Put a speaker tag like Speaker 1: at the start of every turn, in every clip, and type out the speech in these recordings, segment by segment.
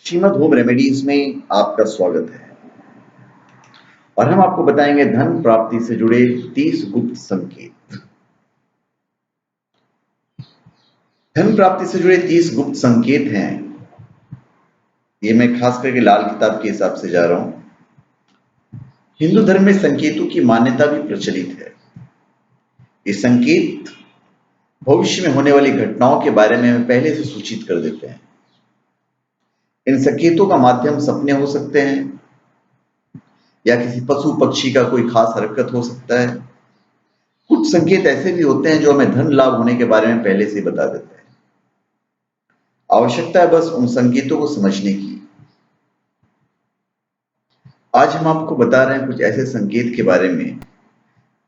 Speaker 1: Shrimad home remedies में आपका स्वागत है और हम आपको बताएंगे धन प्राप्ति से जुड़े 30 गुप्त संकेत। धन प्राप्ति से जुड़े 30 गुप्त संकेत हैं। ये मैं खास करके लाल किताब के हिसाब से जा रहा हूं। हिंदू धर्म में संकेतों की मान्यता भी प्रचलित है। ये संकेत भविष्य में होने वाली घटनाओं के बारे में हमें पहले से सूचित कर देते हैं। इन संकेतों का माध्यम सपने हो सकते हैं या किसी पशु पक्षी का कोई खास हरकत हो सकता है। कुछ संकेत ऐसे भी होते हैं जो हमें धन लाभ होने के बारे में पहले से ही बता देते हैं। आवश्यकता है बस उन संकेतों को समझने की। आज हम आपको बता रहे हैं कुछ ऐसे संकेत के बारे में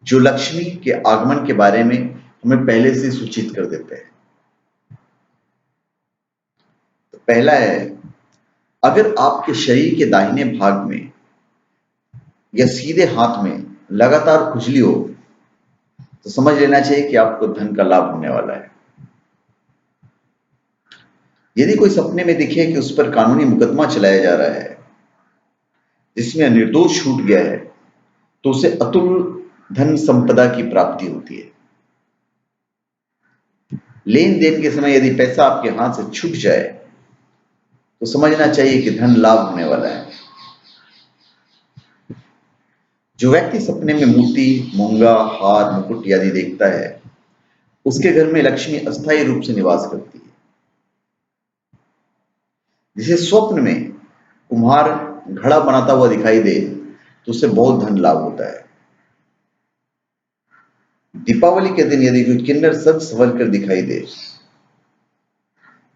Speaker 1: जो लक्ष्मी के आगमन के बारे में हमें पहले से सूचित कर देते हैं। तो पहला है, अगर आपके शरीर के दाहिने भाग में या सीधे हाथ में लगातार खुजली हो तो समझ लेना चाहिए कि आपको धन का लाभ होने वाला है। यदि कोई सपने में दिखे कि उस पर कानूनी मुकदमा चलाया जा रहा है जिसमें निर्दोष छूट गया है तो उसे अतुल धन संपदा की प्राप्ति होती है। लेन देन के समय यदि पैसा आपके हाथ से छूट जाए तो समझना चाहिए कि धन लाभ होने वाला है। जो व्यक्ति सपने में मूर्ति, मूंगा, हार, मुकुट आदि देखता है उसके घर में लक्ष्मी अस्थायी रूप से निवास करती है। जिसे स्वप्न में कुम्हार घड़ा बनाता हुआ दिखाई दे तो उसे बहुत धन लाभ होता है। दीपावली के दिन यदि कोई किन्नर सज संवर कर दिखाई दे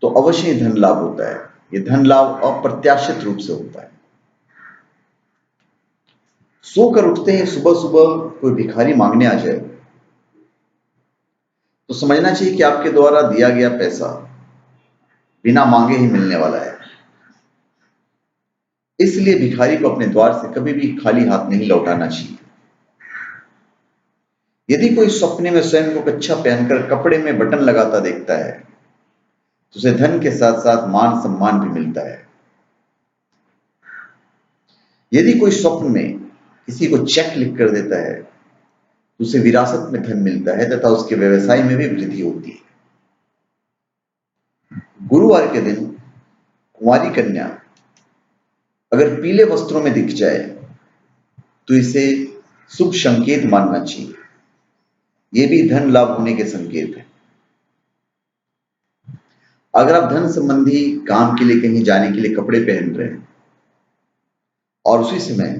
Speaker 1: तो अवश्य ही धन लाभ होता है। यह धन लाभ अप्रत्याशित रूप से होता है। सोकर उठते ही सुबह सुबह कोई भिखारी मांगने आ जाए तो समझना चाहिए कि आपके द्वारा दिया गया पैसा बिना मांगे ही मिलने वाला है। इसलिए भिखारी को अपने द्वार से कभी भी खाली हाथ नहीं लौटाना चाहिए। यदि कोई सपने में स्वयं को कच्छा पहनकर कपड़े में बटन लगाता देखता है तो उसे धन के साथ साथ मान सम्मान भी मिलता है। यदि कोई स्वप्न में किसी को चेक लिख कर देता है तो उसे विरासत में धन मिलता है तथा उसके व्यवसाय में भी वृद्धि होती है। गुरुवार के दिन कुंवारी कन्या अगर पीले वस्त्रों में दिख जाए तो इसे शुभ संकेत मानना चाहिए। यह भी धन लाभ होने के संकेत है। अगर आप धन संबंधी काम के लिए कहीं जाने के लिए कपड़े पहन रहे हैं और उसी समय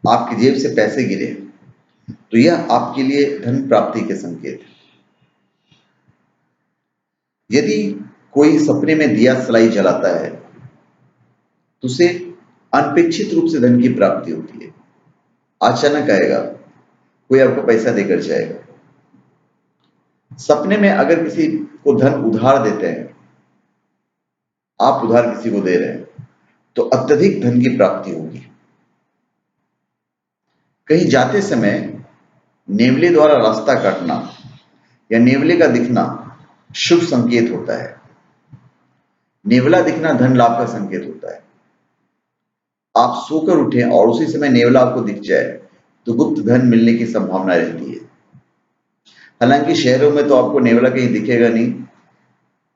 Speaker 1: आपकी जेब से पैसे गिरे तो यह आपके लिए धन प्राप्ति के संकेत है। यदि कोई सपने में दिया सलाई जलाता है तो उसे अनपेक्षित रूप से धन की प्राप्ति होती है। अचानक आएगा, कोई आपको पैसा देकर जाएगा। सपने में अगर किसी को धन उधार देते हैं, आप उधार किसी को दे रहे हैं तो अत्यधिक धन की प्राप्ति होगी। कहीं जाते समय नेवले द्वारा रास्ता काटना या नेवले का दिखना शुभ संकेत होता है। नेवला दिखना धन लाभ का संकेत होता है। आप सोकर उठें और उसी समय नेवला आपको दिख जाए तो गुप्त धन मिलने की संभावना रहती है। हालांकि शहरों में तो आपको नेवला कहीं दिखेगा नहीं,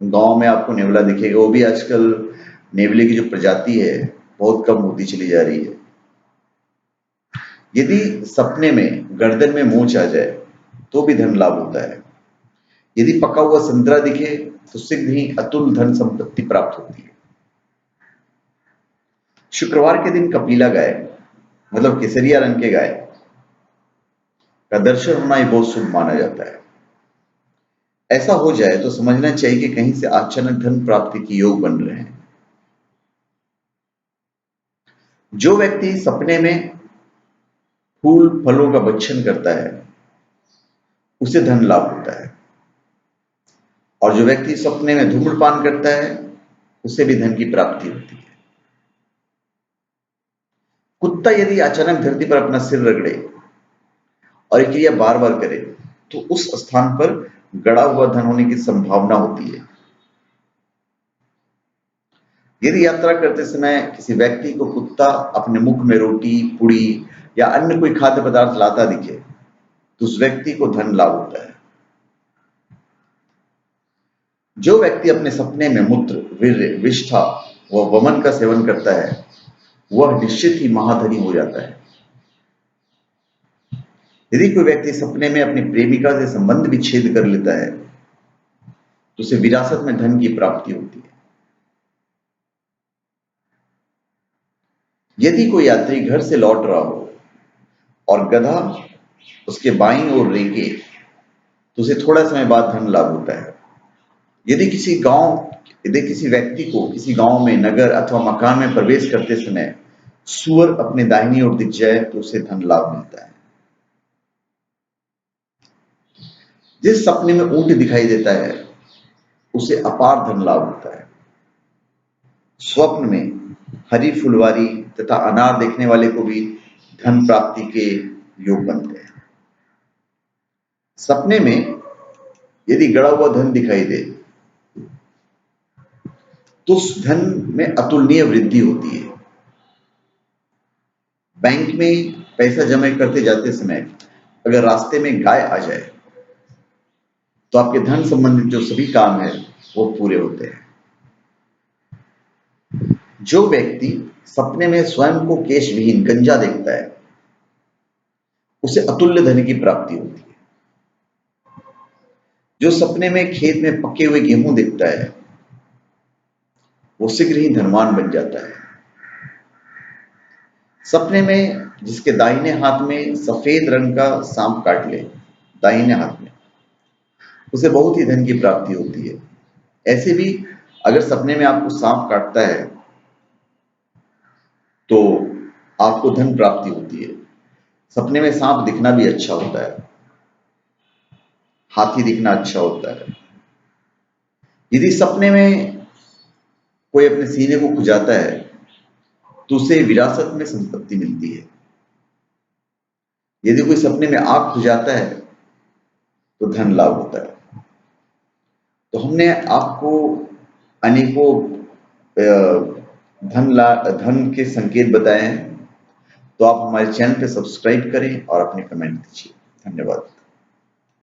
Speaker 1: गांव में आपको नेवला दिखेगा। वो भी आजकल नेवले की जो प्रजाति है बहुत कम होती चली जा रही है। यदि सपने में गर्दन में मोच आ जाए तो भी धन लाभ होता है। यदि पका हुआ संतरा दिखे तो शीघ्र ही अतुल धन संपत्ति प्राप्त होती है। शुक्रवार के दिन कपिला गाय मतलब केसरिया रंग के गाय का दर्शन होना ही बहुत शुभ माना जाता है। ऐसा हो जाए तो समझना चाहिए कि कहीं से अचानक धन प्राप्ति के योग बन रहे हैं। जो व्यक्ति सपने में फूल फलों का भक्षण करता है उसे धन लाभ होता है और जो व्यक्ति सपने में धूम्रपान करता है उसे भी धन की प्राप्ति होती है। कुत्ता यदि अचानक धरती पर अपना सिर रगड़े और ये क्रिया बार बार करे तो उस स्थान पर गड़ा हुआ धन होने की संभावना होती है। यदि यात्रा करते समय किसी व्यक्ति को कुत्ता अपने मुख में रोटी, पुड़ी या अन्य कोई खाद्य पदार्थ लाता दिखे, तो उस व्यक्ति को धन लाभ होता है। जो व्यक्ति अपने सपने में मूत्र, वीर्य, विष्ठा व वमन का सेवन करता है, वह निश्चित ही महाधनी हो जाता है। यदि कोई व्यक्ति सपने में अपनी प्रेमिका से संबंध विच्छेद कर लेता है, तो उसे विरासत में धन की प्राप्ति होती है। यदि कोई यात्री घर से लौट रहा हो और गधा उसके बाईं ओर रेंगे, तो उसे थोड़ा समय बाद धन लाभ होता है। यदि किसी व्यक्ति को किसी गांव में, नगर अथवा मकान में प्रवेश करते समय सूअर अपने दाहिनी ओर दिख जाए, तो उसे धन लाभ मिलता है। जिस सपने में ऊंट दिखाई देता है, उसे अपार धन लाभ होता है। स्वप्न में हरी फुलवारी तथा अनार देखने वाले को भी धन प्राप्ति के योग बनते हैं। सपने में यदि गड़ा हुआ धन दिखाई दे, तो उस धन में अतुलनीय वृद्धि होती है। बैंक में पैसा जमा करते जाते समय अगर रास्ते में गाय आ जाए, तो आपके धन संबंधित जो सभी काम है वो पूरे होते हैं। जो व्यक्ति सपने में स्वयं को केश विहीन गंजा देखता है, उसे अतुल्य धन की प्राप्ति होती है। जो सपने में खेत में पके हुए गेहूं देखता है, वो शीघ्र ही धनवान बन जाता है। सपने में जिसके दाहिने हाथ में सफेद रंग का सांप काट ले, दाहिने हाथ में, उसे बहुत ही धन की प्राप्ति होती है। ऐसे भी अगर सपने में आपको सांप काटता है, तो आपको धन प्राप्ति होती है। सपने में सांप दिखना भी अच्छा होता है, हाथी दिखना अच्छा होता है। यदि सपने में कोई अपने सीने को खुजाता है, तो उसे विरासत में संपत्ति मिलती है। यदि कोई सपने में आग खुजाता है, तो धन लाभ होता है। तो हमने आपको अनेकों धन के संकेत बताए हैं। तो आप हमारे चैनल पे सब्सक्राइब करें और अपने कमेंट दीजिए। धन्यवाद।